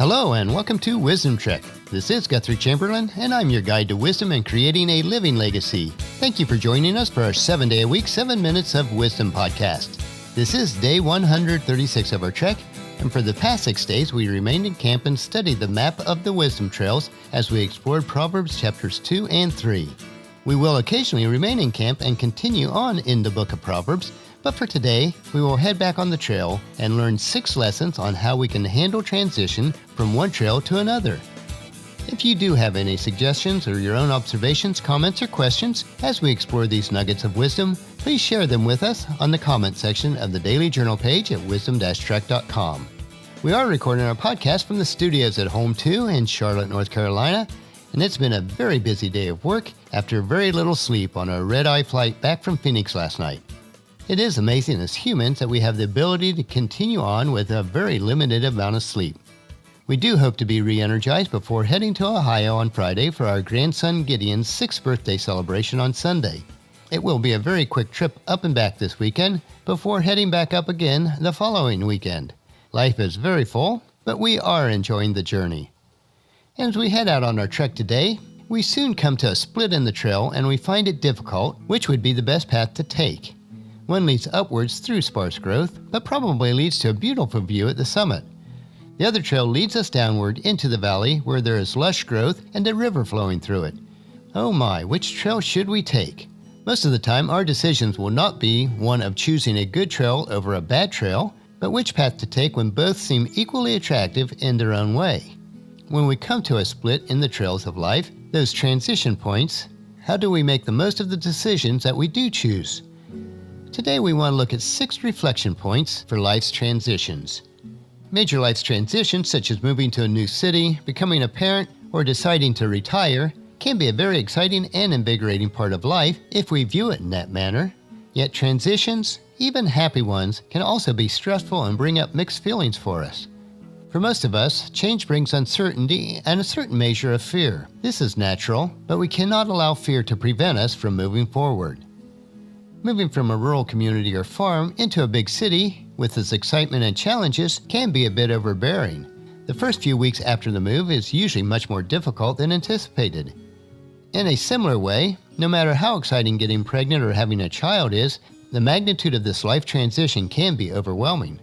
Hello and welcome to Wisdom Trek. This is Guthrie Chamberlain and I'm your guide to wisdom and creating a living legacy. Thank you for joining us for our 7-day-a-week, 7 Minutes of Wisdom podcast. This is day 136 of our trek, and for the past 6 days we remained in camp and studied the map of the wisdom trails as we explored Proverbs chapters 2 and 3. We will occasionally remain in camp and continue on in the book of Proverbs, but for today, we will head back on the trail and learn 6 lessons on how we can handle transition from one trail to another. If you do have any suggestions or your own observations, comments, or questions as we explore these nuggets of wisdom, please share them with us on the comment section of the Daily Journal page at wisdom-trek.com. We are recording our podcast from the studios at Home 2 in Charlotte, North Carolina, and it's been a very busy day of work after very little sleep on our red-eye flight back from Phoenix last night. It is amazing as humans that we have the ability to continue on with a very limited amount of sleep. We do hope to be re-energized before heading to Ohio on Friday for our grandson Gideon's 6th birthday celebration on Sunday. It will be a very quick trip up and back this weekend before heading back up again the following weekend. Life is very full, but we are enjoying the journey. As we head out on our trek today, we soon come to a split in the trail and we find it difficult which would be the best path to take. One leads upwards through sparse growth, but probably leads to a beautiful view at the summit. The other trail leads us downward into the valley where there is lush growth and a river flowing through it. Oh my, which trail should we take? Most of the time, our decisions will not be one of choosing a good trail over a bad trail, but which path to take when both seem equally attractive in their own way. When we come to a split in the trails of life, those transition points, how do we make the most of the decisions that we do choose? Today we want to look at 6 reflection points for life's transitions. Major life's transitions such as moving to a new city, becoming a parent, or deciding to retire can be a very exciting and invigorating part of life if we view it in that manner. Yet transitions, even happy ones, can also be stressful and bring up mixed feelings for us. For most of us, change brings uncertainty and a certain measure of fear. This is natural, but we cannot allow fear to prevent us from moving forward. Moving from a rural community or farm into a big city with its excitement and challenges can be a bit overbearing. The first few weeks after the move is usually much more difficult than anticipated. In a similar way, no matter how exciting getting pregnant or having a child is, the magnitude of this life transition can be overwhelming.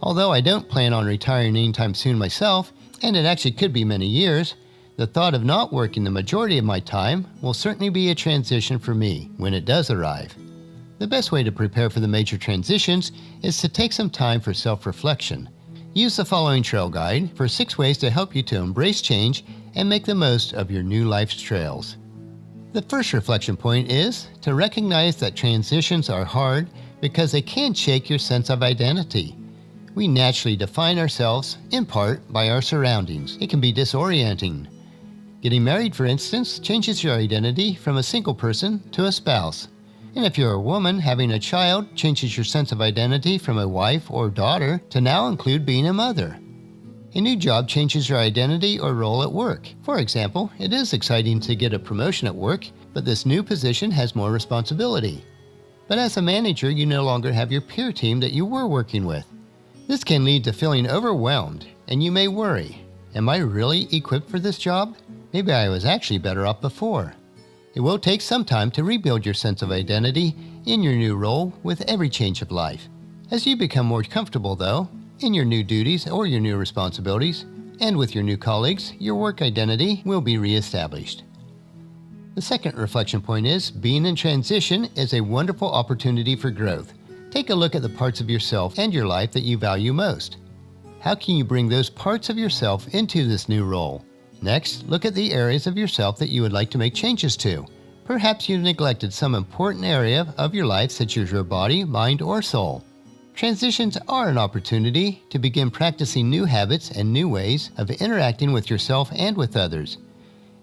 Although I don't plan on retiring anytime soon myself, and it actually could be many years, the thought of not working the majority of my time will certainly be a transition for me when it does arrive. The best way to prepare for the major transitions is to take some time for self-reflection. Use the following trail guide for 6 ways to help you to embrace change and make the most of your new life's trails. The first reflection point is to recognize that transitions are hard because they can shake your sense of identity. We naturally define ourselves, in part, by our surroundings. It can be disorienting. Getting married, for instance, changes your identity from a single person to a spouse. And if you're a woman, having a child changes your sense of identity from a wife or daughter to now include being a mother. A new job changes your identity or role at work. For example, it is exciting to get a promotion at work, but this new position has more responsibility. But as a manager, you no longer have your peer team that you were working with. This can lead to feeling overwhelmed, and you may worry, am I really equipped for this job? Maybe I was actually better off before. It will take some time to rebuild your sense of identity in your new role with every change of life. As you become more comfortable, though, in your new duties or your new responsibilities, and with your new colleagues, your work identity will be reestablished. The second reflection point is, being in transition is a wonderful opportunity for growth. Take a look at the parts of yourself and your life that you value most. How can you bring those parts of yourself into this new role? Next, look at the areas of yourself that you would like to make changes to. Perhaps you've neglected some important area of your life such as your body, mind, or soul. Transitions are an opportunity to begin practicing new habits and new ways of interacting with yourself and with others.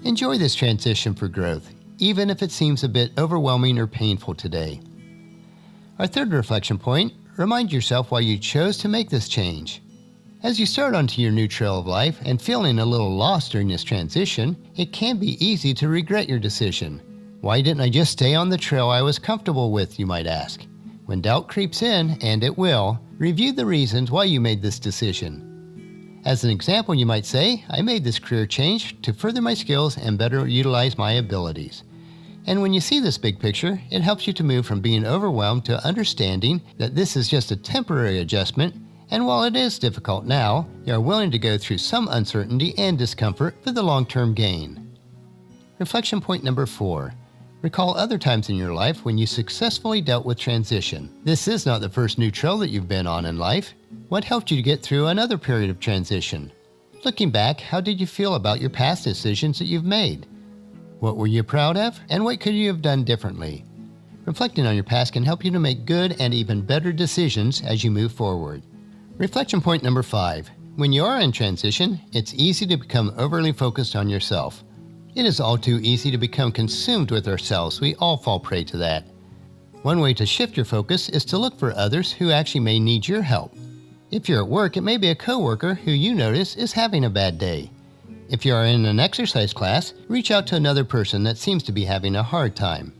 Enjoy this transition for growth, even if it seems a bit overwhelming or painful today. Our third reflection point, remind yourself why you chose to make this change. As you start onto your new trail of life and feeling a little lost during this transition, it can be easy to regret your decision. Why didn't I just stay on the trail I was comfortable with, you might ask. When doubt creeps in, and it will, review the reasons why you made this decision. As an example, you might say, I made this career change to further my skills and better utilize my abilities. And when you see this big picture, it helps you to move from being overwhelmed to understanding that this is just a temporary adjustment, and while it is difficult now, you are willing to go through some uncertainty and discomfort for the long-term gain. Reflection point number 4. Recall other times in your life when you successfully dealt with transition. This is not the first new trail that you've been on in life. What helped you to get through another period of transition? Looking back, how did you feel about your past decisions that you've made? What were you proud of, and what could you have done differently? Reflecting on your past can help you to make good and even better decisions as you move forward. Reflection point number 5. When you are in transition, it's easy to become overly focused on yourself. It is all too easy to become consumed with ourselves. We all fall prey to that. One way to shift your focus is to look for others who actually may need your help. If you're at work, it may be a coworker who you notice is having a bad day. If you are in an exercise class, reach out to another person that seems to be having a hard time.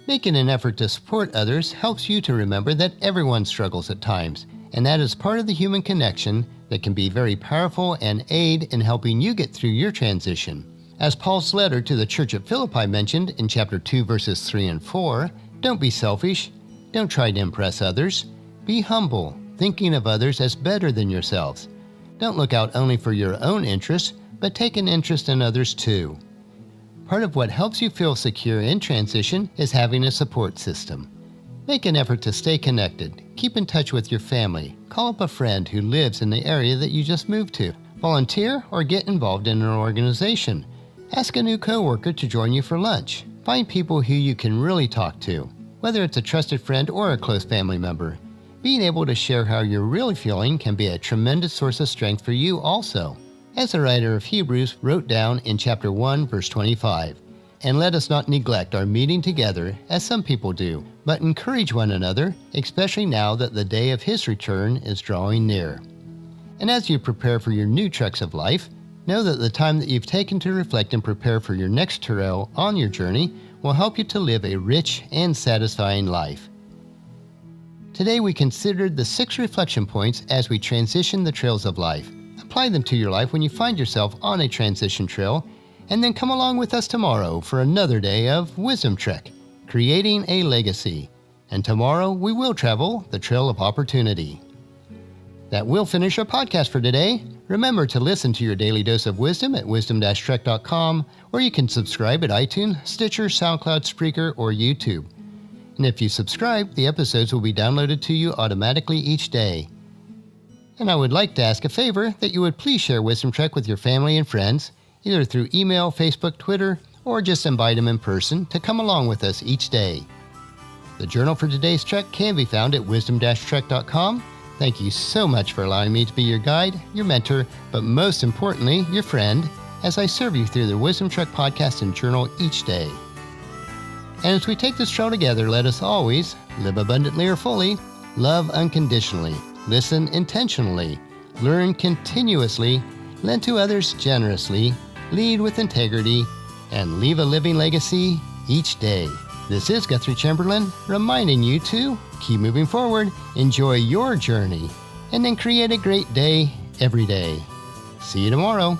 Making an effort to support others helps you to remember that everyone struggles at times, and that is part of the human connection that can be very powerful and aid in helping you get through your transition. As Paul's letter to the church at Philippi mentioned in chapter 2, verses 3 and 4, don't be selfish, don't try to impress others, be humble, thinking of others as better than yourselves. Don't look out only for your own interests, but take an interest in others too. Part of what helps you feel secure in transition is having a support system. Make an effort to stay connected, keep in touch with your family, call up a friend who lives in the area that you just moved to, volunteer or get involved in an organization. Ask a new coworker to join you for lunch. Find people who you can really talk to, whether it's a trusted friend or a close family member. Being able to share how you're really feeling can be a tremendous source of strength for you also. As the writer of Hebrews wrote down in chapter 1, verse 25, "And let us not neglect our meeting together, as some people do, but encourage one another, especially now that the day of his return is drawing near." And as you prepare for your new treks of life, know that the time that you've taken to reflect and prepare for your next trail on your journey will help you to live a rich and satisfying life. Today we considered the 6 reflection points as we transition the trails of life. Apply them to your life when you find yourself on a transition trail, and then come along with us tomorrow for another day of Wisdom Trek, creating a legacy. And tomorrow we will travel the trail of opportunity. That will finish our podcast for today. Remember to listen to your daily dose of wisdom at wisdom-trek.com, or you can subscribe at iTunes, Stitcher, SoundCloud, Spreaker, or YouTube. And if you subscribe, the episodes will be downloaded to you automatically each day. And I would like to ask a favor that you would please share Wisdom Trek with your family and friends, either through email, Facebook, Twitter, or just invite them in person to come along with us each day. The journal for today's trek can be found at wisdom-trek.com. Thank you so much for allowing me to be your guide, your mentor, but most importantly, your friend, as I serve you through the Wisdom Trek podcast and journal each day. And as we take this trail together, let us always live abundantly or fully, love unconditionally, listen intentionally, learn continuously, lend to others generously, lead with integrity, and leave a living legacy each day. This is Guthrie Chamberlain, reminding you to keep moving forward, enjoy your journey, and then create a great day every day. See you tomorrow.